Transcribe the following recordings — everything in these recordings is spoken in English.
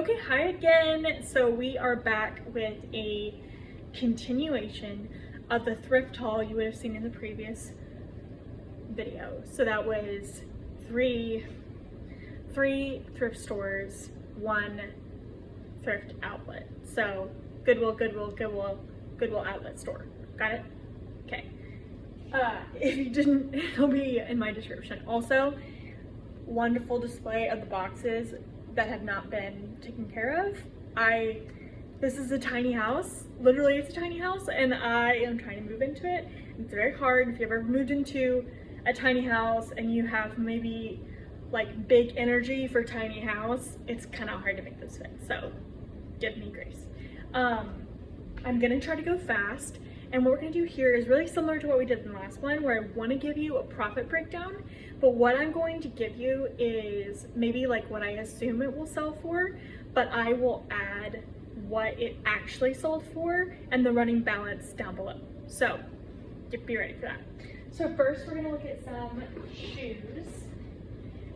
Okay, hi again. So we are back with a continuation of the thrift haul you would have seen in the previous video. So that was three thrift stores, one thrift outlet. So Goodwill Outlet store. Got it? Okay. If you didn't, it'll be in my description. Also, wonderful display of the boxes that have not been taken care of. This is a tiny house. Literally, it's a tiny house, and I am trying to move into it. It's very hard. If you've ever moved into a tiny house and you have maybe like big energy for tiny house, it's kind of hard to make this fit. So give me grace. I'm gonna try to go fast. And what we're gonna do here is really similar to what we did in the last one, where I wanna give you a profit breakdown, but what I'm going to give you is maybe like what I assume it will sell for, but I will add what it actually sold for and the running balance down below. So be ready for that. So first we're gonna look at some shoes.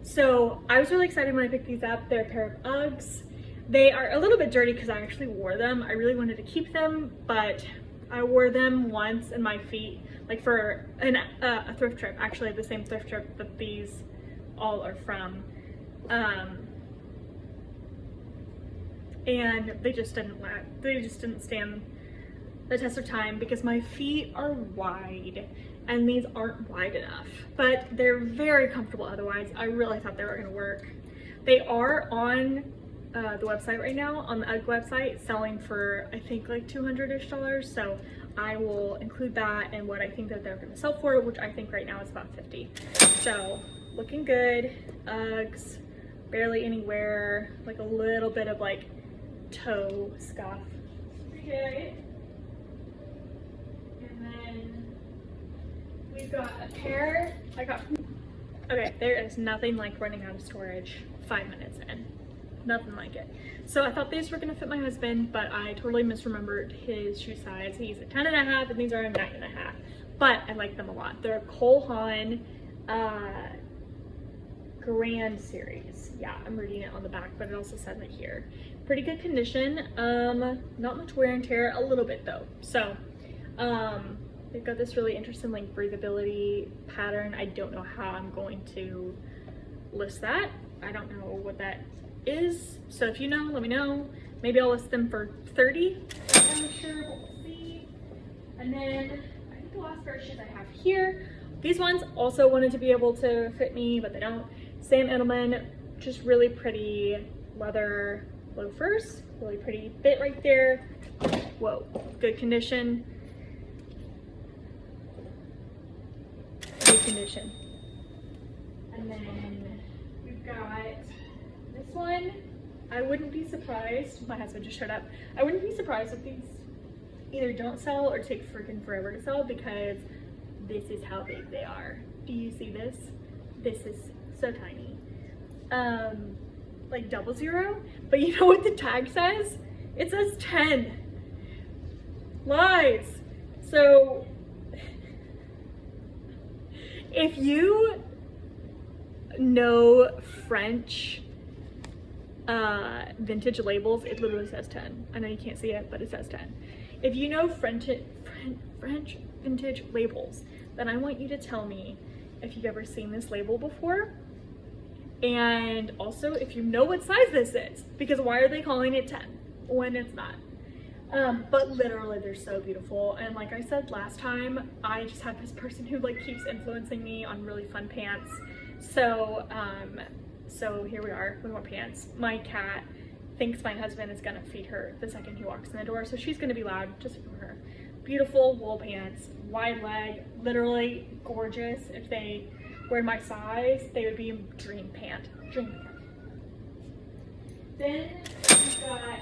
So I was really excited when I picked these up. They're a pair of Uggs. They are a little bit dirty because I actually wore them. I really wanted to keep them, but I wore them once and my feet, like for a thrift trip, actually the same thrift trip that these all are from. And they just didn't stand the test of time because my feet are wide and these aren't wide enough, but they're very comfortable otherwise. I really thought they were gonna work. They are on the website right now, on the UGG website, selling for I think like $200-ish, so I will include that and what I think that they're going to sell for, which I think right now is about $50. So looking good. Uggs, barely anywhere, like a little bit of like toe scuff. Okay. And then we've got a pair okay, there is nothing like running out of storage 5 minutes in. Nothing like it. So I thought these were gonna fit my husband, but I totally misremembered his shoe size. He's a 10.5 and these are a 9.5, but I like them a lot. They're a Cole Haan Grand Series. Yeah, I'm reading it on the back, but it also says it here. Pretty good condition. Not much wear and tear, a little bit though. So they've got this really interesting like breathability pattern. I don't know how I'm going to list that. I don't know what that is, so if you know, let me know. Maybe I'll list them for $30. I'm not sure, but we'll see. And then I think the last pair of shoes I have here, these ones also wanted to be able to fit me, but they don't. Sam Edelman, just really pretty leather loafers, really pretty fit right there. Whoa, good condition. Good condition. And then we've got this one. I wouldn't be surprised, my husband just showed up, I wouldn't be surprised if these either don't sell or take freaking forever to sell because this is how big they are. Do you see this? This is so tiny. Like 00, but you know what the tag says? It says 10. Lies. So if you know French vintage labels, it literally says 10. I know you can't see it, but it says 10. If you know French vintage labels, then I want you to tell me if you've ever seen this label before, and also if you know what size this is, because why are they calling it 10 when it's not? But literally they're so beautiful, and like I said last time, I just have this person who like keeps influencing me on really fun pants. So so here we are with more pants. My cat thinks my husband is gonna feed her the second he walks in the door, so she's gonna be loud, just ignore her. Beautiful wool pants, wide leg, literally gorgeous. If they were my size, they would be a dream pant. Then we've got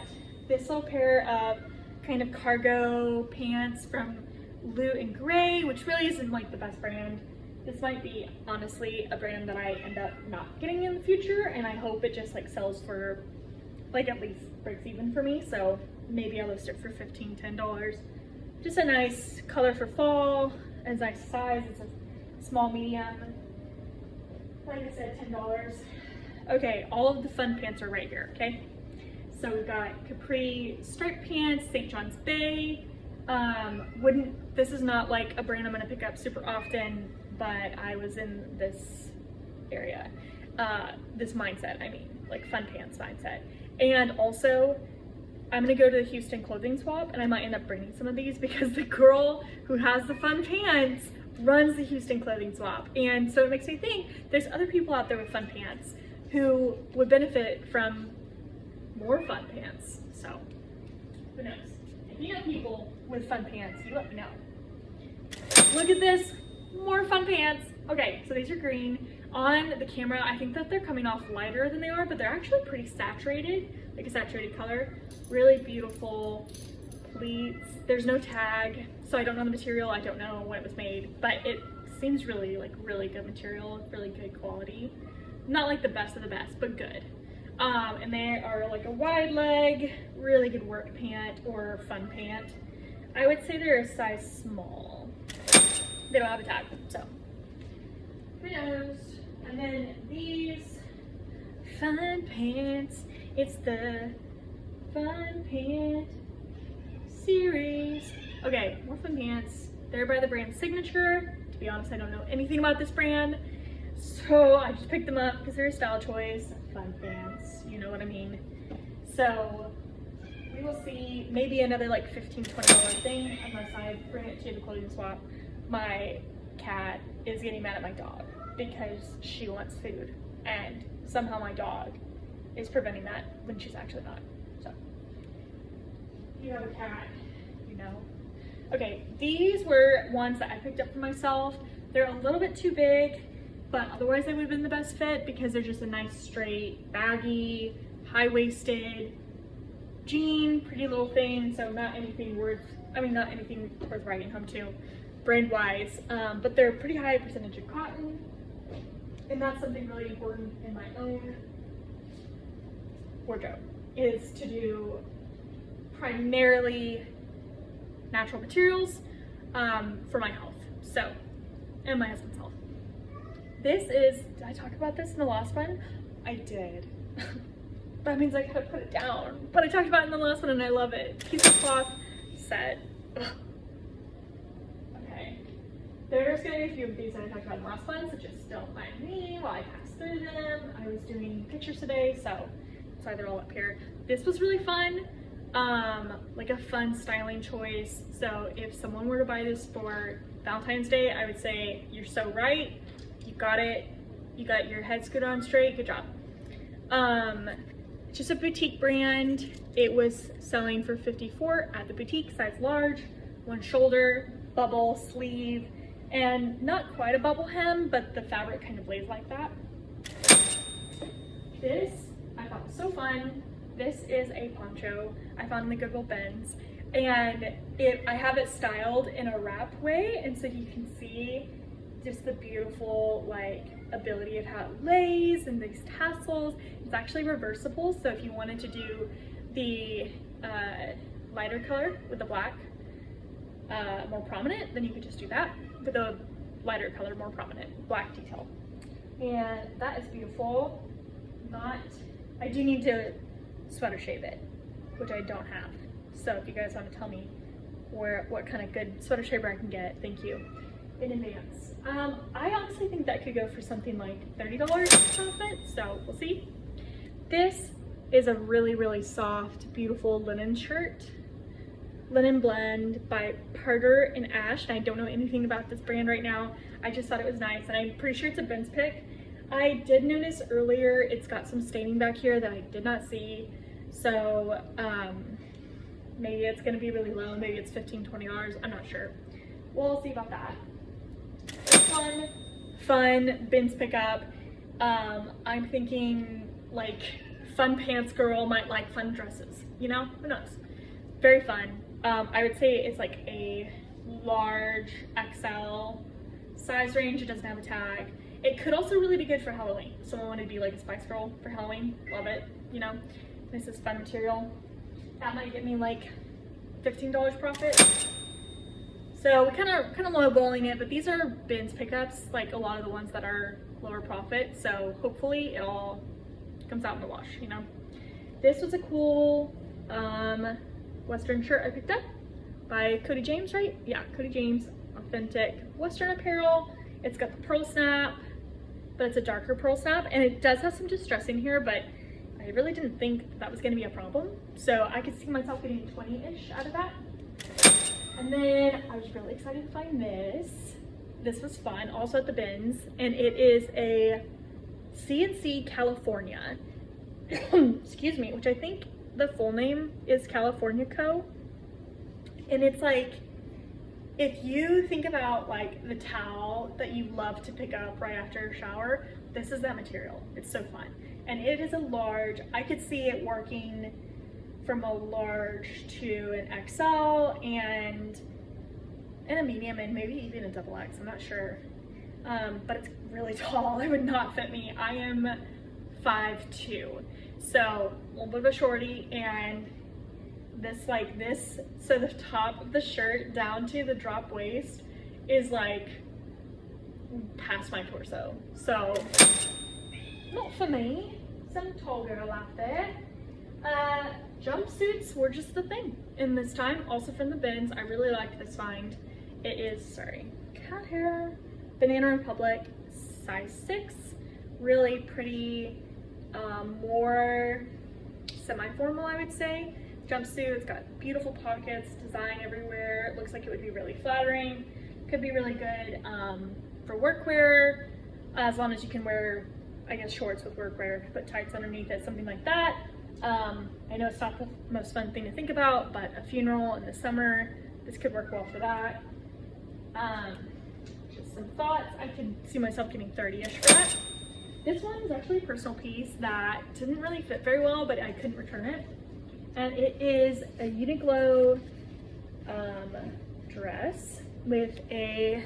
this little pair of kind of cargo pants from Loot and Gray, which really isn't like the best brand. This might be honestly a brand that I end up not getting in the future, and I hope it just like sells for like at least breaks even for me. So maybe I'll list it for $15, $10. Just a nice color for fall, a nice size. It's a small medium. Like I said, $10. Okay, all of the fun pants are right here, okay? So we've got capri striped pants, St. John's Bay. This is not like a brand I'm gonna pick up super often, but I was in this area, this mindset, I mean, like fun pants mindset. And also, I'm gonna go to the Houston clothing swap and I might end up bringing some of these because the girl who has the fun pants runs the Houston clothing swap. And so it makes me think there's other people out there with fun pants who would benefit from more fun pants. So who knows? If you know people with fun pants, you let me know. Look at this, more fun pants. Okay, so these are green. On the camera, I think that they're coming off lighter than they are, but they're actually pretty saturated, like a saturated color. Really beautiful pleats. There's no tag, so I don't know the material. I don't know when it was made, but it seems really good material, really good quality. Not like the best of the best, but good. And they are like a wide leg, really good work pant or fun pant. I would say they're a size small. They don't have a tag, so who knows? And then these fun pants. It's the fun pant series. Okay, more fun pants. They're by the brand Signature. To be honest, I don't know anything about this brand, so I just picked them up because they're a style choice. Fun pants, you know what I mean. So we will see, maybe another like $15–20 thing unless I bring it to the clothing swap. My cat is getting mad at my dog because she wants food, and somehow my dog is preventing that when she's actually not. So you have a cat, you know. Okay, these were ones that I picked up for myself. They're a little bit too big, but otherwise they would have been the best fit because they're just a nice straight baggy, high-waisted jean, pretty little thing. So not anything worth writing home to brand wise, but they're pretty high percentage of cotton, and that's something really important in my own wardrobe, is to do primarily natural materials for my health, so, and my husband's health. This is, did I talk about this in the last one? I did. That means I gotta put it down, but I talked about it in the last one and I love it. Piece of cloth set. Ugh. Okay, there's gonna be a few of these that I talked about in the last one, so just don't mind me while I pass through them. I was doing pictures today, so that's why they're all up here. This was really fun, like a fun styling choice. So if someone were to buy this for Valentine's Day, I would say you're so right. You got it. You got your head screwed on straight. Good job. Just a boutique brand. It was selling for $54 at the boutique, size large, one shoulder, bubble sleeve, and not quite a bubble hem, but the fabric kind of lays like that. This I thought was so fun. This is a poncho I found in the Goodwill bins, and I have it styled in a wrap way, and so you can see just the beautiful like ability of how it lays and these tassels. It's actually reversible, so if you wanted to do the lighter color with the black more prominent, then you could just do that with the lighter color more prominent black detail, and that is beautiful. I do need to sweater shave it, which I don't have, so if you guys want to tell me what kind of good sweater shaver I can get, thank you in advance. I honestly think that could go for something like $30 profit, so we'll see. This is a really, really soft, beautiful linen shirt. Linen blend by Parter and Ash, and I don't know anything about this brand right now. I just thought it was nice, and I'm pretty sure it's a Ben's pick. I did notice earlier it's got some staining back here that I did not see, so maybe it's gonna be really low. Maybe it's $15–20, I'm not sure. We'll see about that. Fun Ben's pickup. I'm thinking like fun pants girl might like fun dresses, you know, who knows. Very fun. I would say it's like a large XL size range. It doesn't have a tag. It could also really be good for Halloween. If someone wanted to be like a Spice Girl for Halloween, love it, you know. This is fun material. That might get me like $15 profit. So we kind of lowballing it, but these are Ben's pickups, like a lot of the ones that are lower profit. So hopefully it all comes out in the wash, you know. This was a cool Western shirt I picked up by Cody James, right? Yeah, Cody James, authentic Western apparel. It's got the pearl snap, but it's a darker pearl snap, and it does have some distressing here, but I really didn't think that was gonna be a problem. So I could see myself getting 20-ish out of that. And then I was really excited to find this. This was fun, also at the bins, and it is a CNC California, excuse me, which I think the full name is California Co. And it's like, if you think about like the towel that you love to pick up right after your shower, this is that material. It's so fun. And it is a large. I could see it working from a large to an XL and a medium and maybe even a double X, I'm not sure. But it's really tall. It would not fit me. I am 5'2", so a little bit of a shorty, and this like this, so the top of the shirt down to the drop waist is like past my torso, so not for me. Some tall girl out there. Jumpsuits were just the thing in this time, also from the bins. I really liked this find. It is, sorry, cat hair, Banana Republic, size 6, really pretty, more semi-formal, I would say. Jumpsuit, it's got beautiful pockets, design everywhere. It looks like it would be really flattering. Could be really good for workwear, as long as you can wear, I guess, shorts with workwear, put tights underneath it, something like that. I know it's not the most fun thing to think about, but a funeral in the summer, this could work well for that. Just some thoughts. I could see myself getting 30-ish for that. This one is actually a personal piece that didn't really fit very well, but I couldn't return it. And it is a Uniqlo dress with a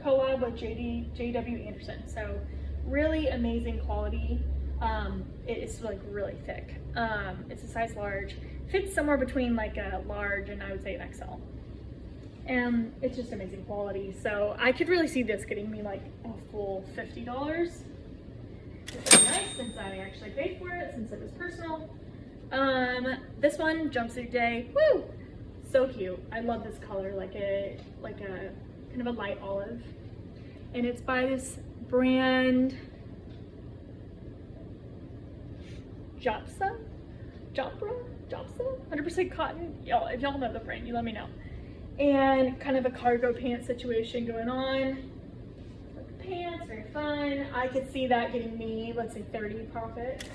collab with JW Anderson. So really amazing quality. It is like really thick. It's a size large. Fits somewhere between like a large and I would say an XL. And it's just amazing quality. So I could really see this getting me like a full $50. Which is nice since I actually paid for it, since it was personal. This one, jumpsuit day, woo! So cute. I love this color, like a kind of a light olive. And it's by this brand, Jopsa, 100% cotton. Y'all, if y'all know the brand, you let me know. And kind of a cargo pants situation going on. Like pants, very fun. I could see that getting me, let's say 30 profit.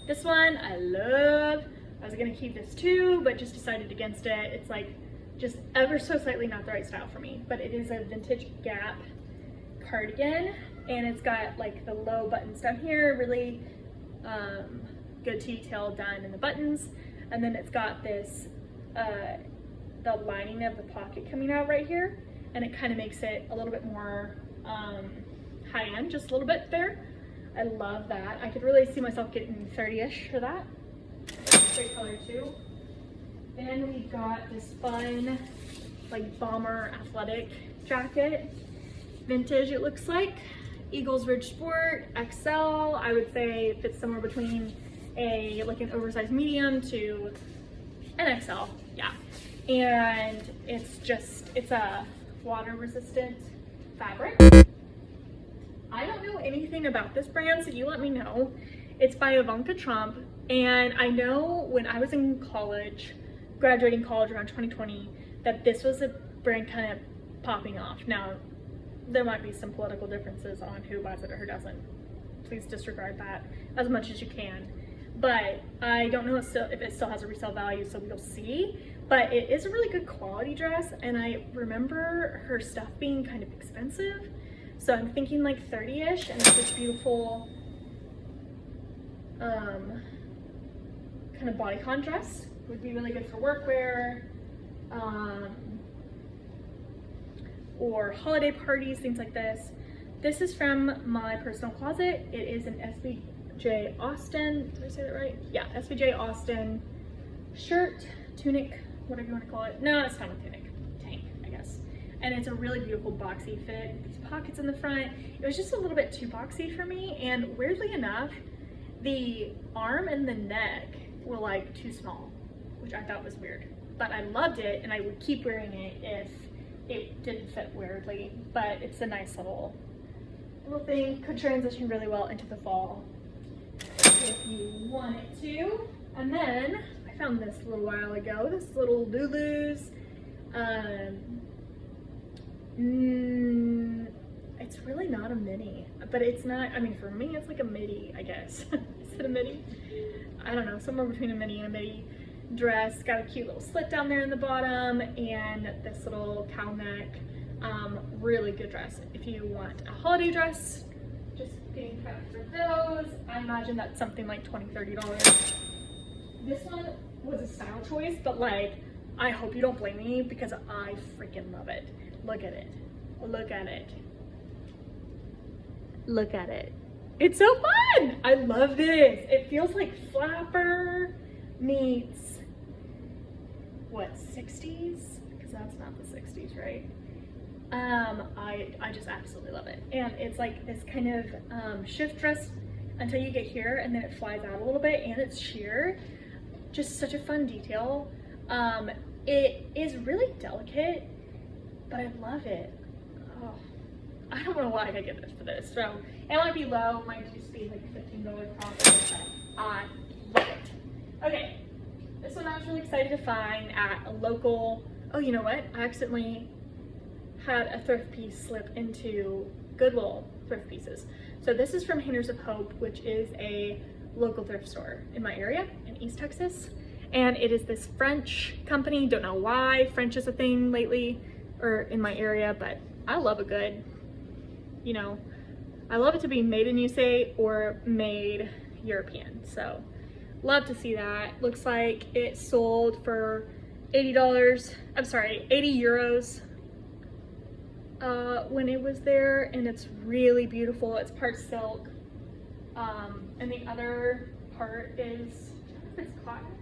This one I love. I was gonna keep this too, but just decided against it. It's like just ever so slightly not the right style for me, but it is a vintage Gap cardigan, and it's got like the low buttons down here, really good detail done in the buttons, and then it's got this the lining of the pocket coming out right here, and it kind of makes it a little bit more high-end, just a little bit there. I love that. I could really see myself getting 30-ish for that. Great color too. Then we got this fun like bomber athletic jacket, vintage it looks like, Eagles Ridge Sport XL. I would say it fits somewhere between like an oversized medium to an XL, yeah. And it's a water resistant fabric. I don't know anything about this brand, so you let me know. It's by Ivanka Trump, and I know when I was in college, graduating college around 2020, that this was a brand kind of popping off. Now, there might be some political differences on who buys it or who doesn't. Please disregard that as much as you can. But I don't know if it still has a resale value, so we'll see. But it is a really good quality dress, and I remember her stuff being kind of expensive. So I'm thinking like 30-ish, and it's this beautiful kind of bodycon dress. Would be really good for workwear, or holiday parties, things like this. This is from my personal closet. It is an SBJ Austin, did I say that right? Yeah, SBJ Austin shirt, tunic, whatever you want to call it. No, it's not a tunic, tank, I guess. And it's a really beautiful boxy fit, these pockets in the front. It was just a little bit too boxy for me, and weirdly enough, the arm and the neck were like too small, which I thought was weird. But I loved it and I would keep wearing it if it didn't fit weirdly. But it's a nice little thing. Could transition really well into the fall if you want it to. And then I found this a little while ago, this little Lulu's. It's really not a mini, but it's not, I mean, for me, it's like a midi, I guess. Is it a midi? I don't know, somewhere between a mini and a midi dress. Got a cute little slit down there in the bottom and this little cow neck. Really good dress. If you want a holiday dress, just getting prepped for those. I imagine that's something like $20, $30. This one was a style choice, but like, I hope you don't blame me because I freaking love it. Look at it. Look at it. Look at it. It's so fun. I love this. It feels like flapper meets what, 60s? Because that's not the 60s, right? I just absolutely love it. And it's like this kind of shift dress until you get here, and then it flies out a little bit, and it's sheer. Just such a fun detail. It is really delicate, but I love it. Oh, I don't know why I give this for this. So it might be low, might just be like a $15 profit, but I love it. Okay, this one I was really excited to find at a local, oh, you know what? I accidentally had a thrift piece slip into Goodwill thrift pieces. So this is from Hangers of Hope, which is a local thrift store in my area in East Texas. And it is this French company. Don't know why French is a thing lately or in my area, but I love a good, you know, I love it to be made in USA or made European. So love to see that. Looks like it sold for $80, I'm sorry, 80 euros when it was there, and it's really beautiful. It's part silk, and the other part is, I don't know if it's cotton.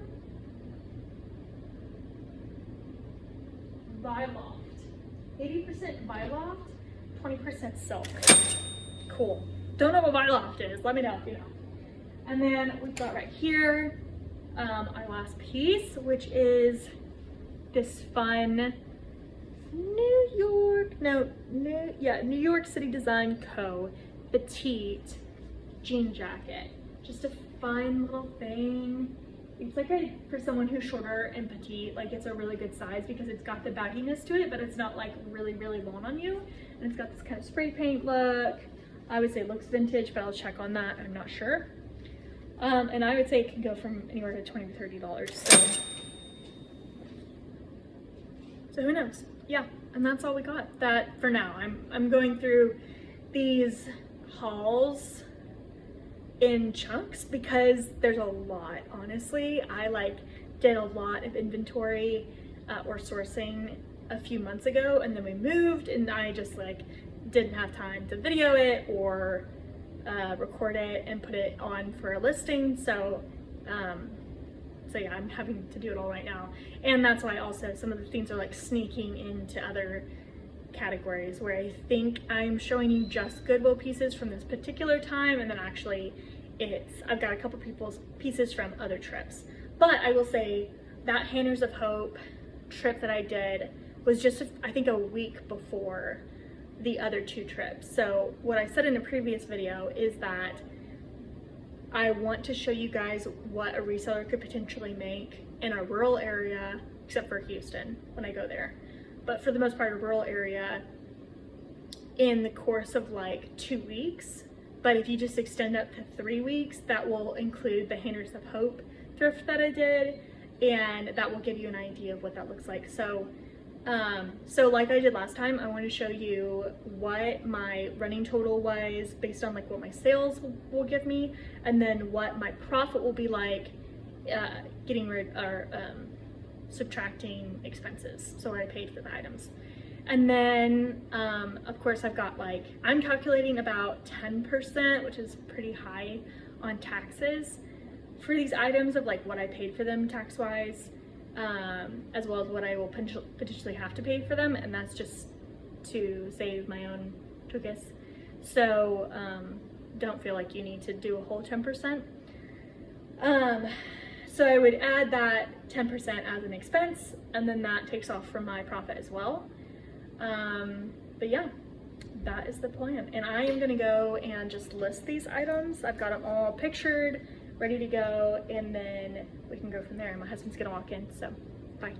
Viloft. 80% Viloft, 20% silk. Cool. Don't know what Viloft is. Let me know if you know. And then we've got right here our last piece, which is this fun New York City Design Co. petite jean jacket. Just a fun little thing. It's like for someone who's shorter and petite, like it's a really good size because it's got the bagginess to it, but it's not like really, really long on you. And it's got this kind of spray paint look. I would say it looks vintage, but I'll check on that. I'm not sure. And I would say it can go from anywhere to $20 to $30. So who knows? Yeah, and that's all we got. That for now. I'm going through these hauls in chunks because there's a lot. Honestly, I did a lot of inventory or sourcing a few months ago, and then we moved, and I just didn't have time to video it or record it and put it on for a listing. So yeah, I'm having to do it all right now, and that's why also some of the things are sneaking into other categories where I think I'm showing you just Goodwill pieces from this particular time, and then actually I've got a couple people's pieces from other trips. But I will say that Hangers of Hope trip that I did was just I think a week before the other two trips. So what I said in a previous video is that I want to show you guys what a reseller could potentially make in a rural area, except for Houston when I go there. But for the most part, a rural area in the course of 2 weeks. But if you just extend up to 3 weeks, that will include the Hangers of Hope thrift that I did, and that will give you an idea of what that looks like. So like I did last time, I want to show you what my running total was based on what my sales will give me, and then what my profit will be getting rid or subtracting expenses, so what I paid for the items. And then of course I've got I'm calculating about 10%, which is pretty high on taxes for these items, of what I paid for them tax-wise, as well as what I will potentially have to pay for them, and that's just to save my own tuchus. So don't feel like you need to do a whole 10%. So I would add that 10% as an expense, and then that takes off from my profit as well. But yeah, that is the plan. And I am gonna go and just list these items. I've got them all pictured, ready to go, and then we can go from there. My husband's gonna walk in, so bye.